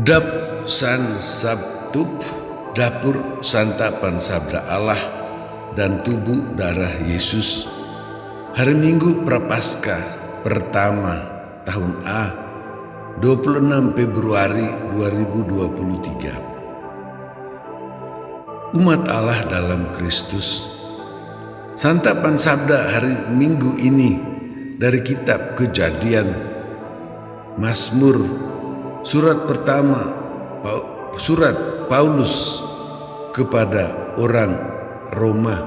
Dap San Sabtub, dapur santapan sabda Allah dan tubuh darah Yesus. Hari Minggu Prapaskah pertama tahun A, 26 Februari 2023. Umat Allah dalam Kristus. Santapan sabda hari Minggu ini dari kitab Kejadian, Mazmur, surat pertama, surat Paulus kepada orang Roma,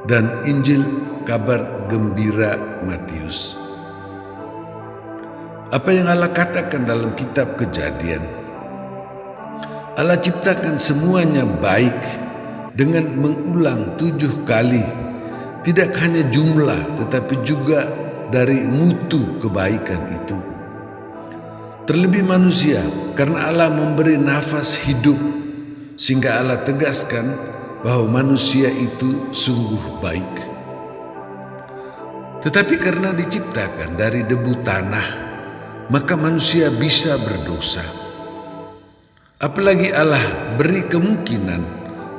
dan Injil kabar gembira Matius. Apa yang Allah katakan dalam kitab Kejadian? Allah ciptakan semuanya baik dengan mengulang 7 kali, tidak hanya jumlah tetapi juga dari mutu kebaikan itu. Terlebih manusia, karena Allah memberi nafas hidup, sehingga Allah tegaskan bahwa manusia itu sungguh baik. Tetapi karena diciptakan dari debu tanah, maka manusia bisa berdosa. Apalagi Allah beri kemungkinan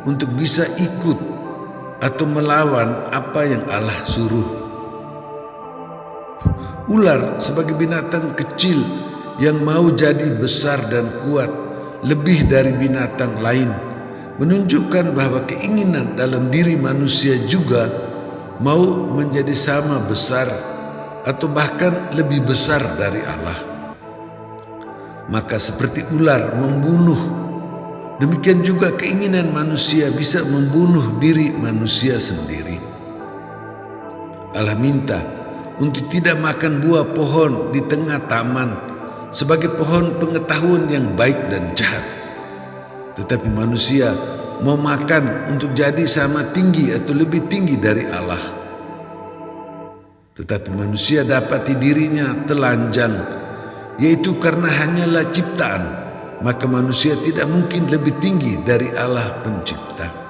untuk bisa ikut atau melawan apa yang Allah suruh. Ular sebagai binatang kecil yang mau jadi besar dan kuat lebih dari binatang lain, menunjukkan bahwa keinginan dalam diri manusia juga mau menjadi sama besar atau bahkan lebih besar dari Allah. Maka seperti ular membunuh, demikian juga keinginan manusia bisa membunuh diri manusia sendiri. Allah minta untuk tidak makan buah pohon di tengah taman sebagai pohon pengetahuan yang baik dan jahat. Tetapi manusia mau makan untuk jadi sama tinggi atau lebih tinggi dari Allah. Tetapi manusia dapati dirinya telanjang, yaitu karena hanyalah ciptaan, maka manusia tidak mungkin lebih tinggi dari Allah pencipta.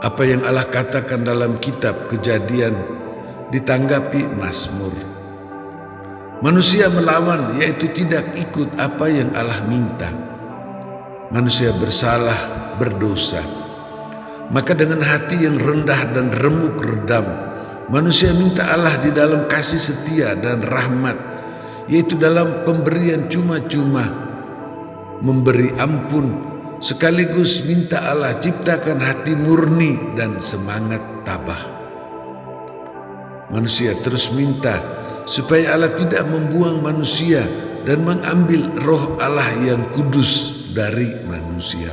Apa yang Allah katakan dalam kitab Kejadian ditanggapi Mazmur. Manusia melawan, yaitu tidak ikut apa yang Allah minta. Manusia bersalah, berdosa. Maka dengan hati yang rendah dan remuk redam, manusia minta Allah di dalam kasih setia dan rahmat, yaitu dalam pemberian cuma-cuma, memberi ampun, sekaligus minta Allah ciptakan hati murni dan semangat tabah. Manusia terus minta supaya Allah tidak membuang manusia dan mengambil roh Allah yang kudus dari manusia.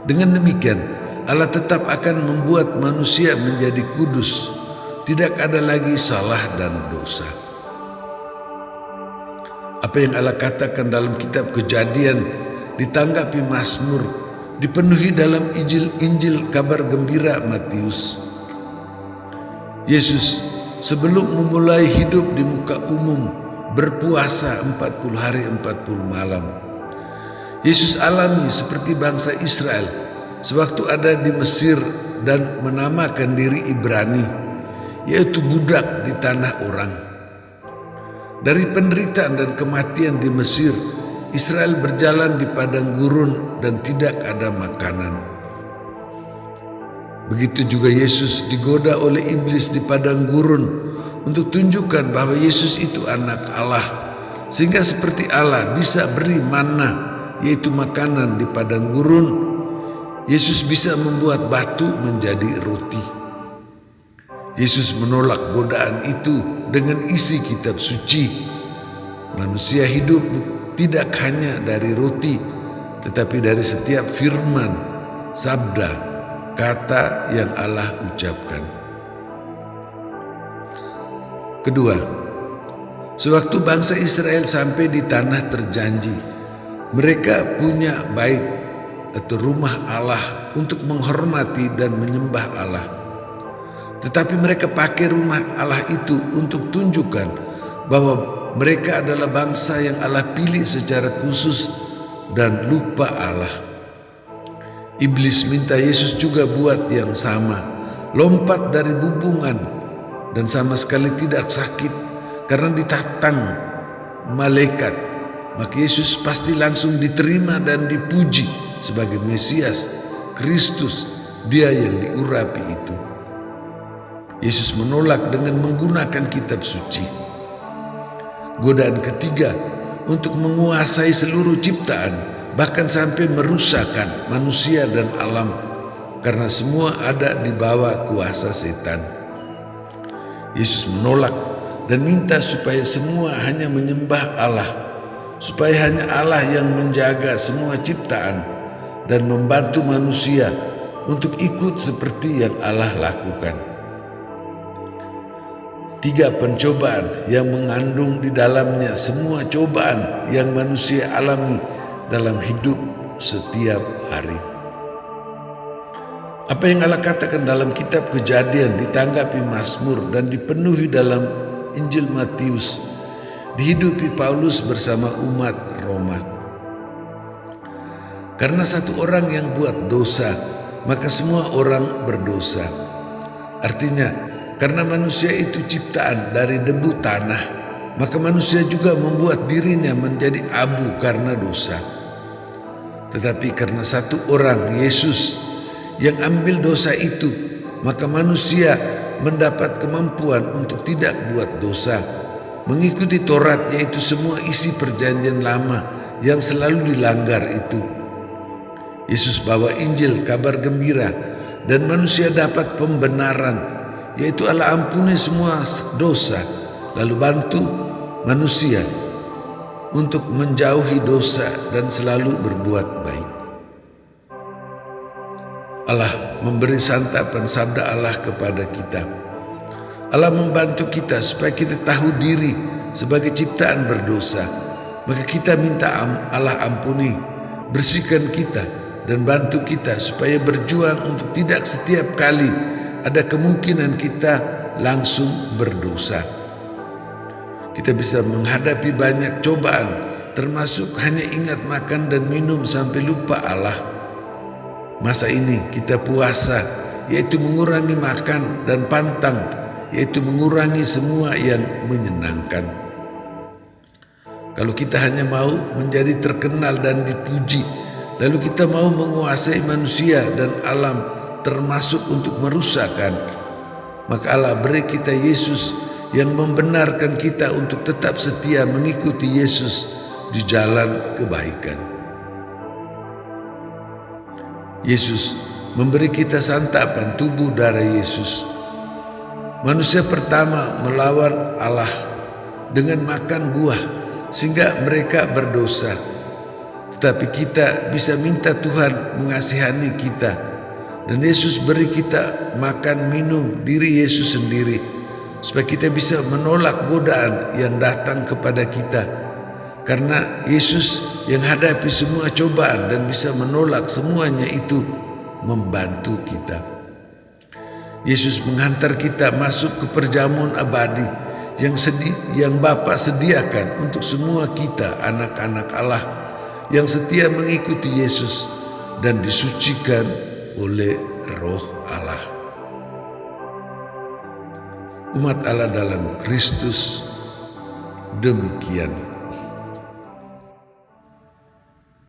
Dengan demikian, Allah tetap akan membuat manusia menjadi kudus, tidak ada lagi salah dan dosa. Apa yang Allah katakan dalam kitab Kejadian ditanggapi Mazmur, dipenuhi dalam Injil kabar gembira Matius. Yesus sebelum memulai hidup di muka umum berpuasa 40 hari 40 malam. Yesus alami seperti bangsa Israel sewaktu ada di Mesir dan menamakan diri Ibrani, yaitu budak di tanah orang. Dari penderitaan dan kematian di Mesir, Israel berjalan di padang gurun dan tidak ada makanan. Begitu juga Yesus digoda oleh iblis di padang gurun untuk tunjukkan bahwa Yesus itu anak Allah, sehingga seperti Allah bisa beri manna, yaitu makanan di padang gurun, Yesus bisa membuat batu menjadi roti. Yesus menolak godaan itu dengan isi kitab suci. Manusia hidup tidak hanya dari roti, tetapi dari setiap firman, sabda, kata yang Allah ucapkan. Kedua, sewaktu bangsa Israel sampai di tanah terjanji, mereka punya bait atau rumah Allah untuk menghormati dan menyembah Allah. Tetapi mereka pakai rumah Allah itu untuk tunjukkan bahwa mereka adalah bangsa yang Allah pilih secara khusus dan lupa Allah. Iblis minta Yesus juga buat yang sama, lompat dari bubungan dan sama sekali tidak sakit karena ditantang malaikat, maka Yesus pasti langsung diterima dan dipuji sebagai Mesias, Kristus, Dia yang diurapi itu. Yesus menolak dengan menggunakan kitab suci. Godaan ketiga untuk menguasai seluruh ciptaan, bahkan sampai merusakkan manusia dan alam, karena semua ada di bawah kuasa setan. Yesus menolak dan minta supaya semua hanya menyembah Allah, supaya hanya Allah yang menjaga semua ciptaan dan membantu manusia untuk ikut seperti yang Allah lakukan. 3 pencobaan yang mengandung di dalamnya semua cobaan yang manusia alami dalam hidup setiap hari. Apa yang Allah katakan dalam kitab Kejadian ditanggapi Mazmur dan dipenuhi dalam Injil Matius, dihidupi Paulus bersama umat Roma. Karena satu orang yang buat dosa, maka semua orang berdosa. Artinya, karena manusia itu ciptaan dari debu tanah, maka manusia juga membuat dirinya menjadi abu karena dosa. Tetapi karena satu orang, Yesus, yang ambil dosa itu, maka manusia mendapat kemampuan untuk tidak buat dosa, mengikuti Taurat, yaitu semua isi perjanjian lama yang selalu dilanggar itu. Yesus bawa Injil, kabar gembira, dan manusia dapat pembenaran, yaitu Allah ampuni semua dosa, lalu bantu manusia untuk menjauhi dosa dan selalu berbuat baik. Allah memberi santapan sabda Allah kepada kita. Allah membantu kita supaya kita tahu diri sebagai ciptaan berdosa. Maka kita minta Allah ampuni, bersihkan kita, dan bantu kita supaya berjuang untuk tidak setiap kali ada kemungkinan kita langsung berdosa. Kita bisa menghadapi banyak cobaan, termasuk hanya ingat makan dan minum sampai lupa Allah. Masa ini kita puasa, yaitu mengurangi makan, dan pantang, yaitu mengurangi semua yang menyenangkan. Kalau kita hanya mau menjadi terkenal dan dipuji, lalu kita mau menguasai manusia dan alam, termasuk untuk merusakkan, maka Allah beri kita Yesus yang membenarkan kita untuk tetap setia mengikuti Yesus di jalan kebaikan. Yesus memberi kita santapan tubuh darah Yesus. Manusia pertama melawan Allah dengan makan buah sehingga mereka berdosa. Tetapi kita bisa minta Tuhan mengasihani kita, dan Yesus beri kita makan minum diri Yesus sendiri, supaya kita bisa menolak godaan yang datang kepada kita, karena Yesus yang hadapi semua cobaan dan bisa menolak semuanya itu membantu kita. Yesus menghantar kita masuk ke perjamuan abadi yang Bapa sediakan untuk semua kita, anak-anak Allah yang setia mengikuti Yesus dan disucikan oleh Roh Allah. Umat Allah dalam Kristus, demikian.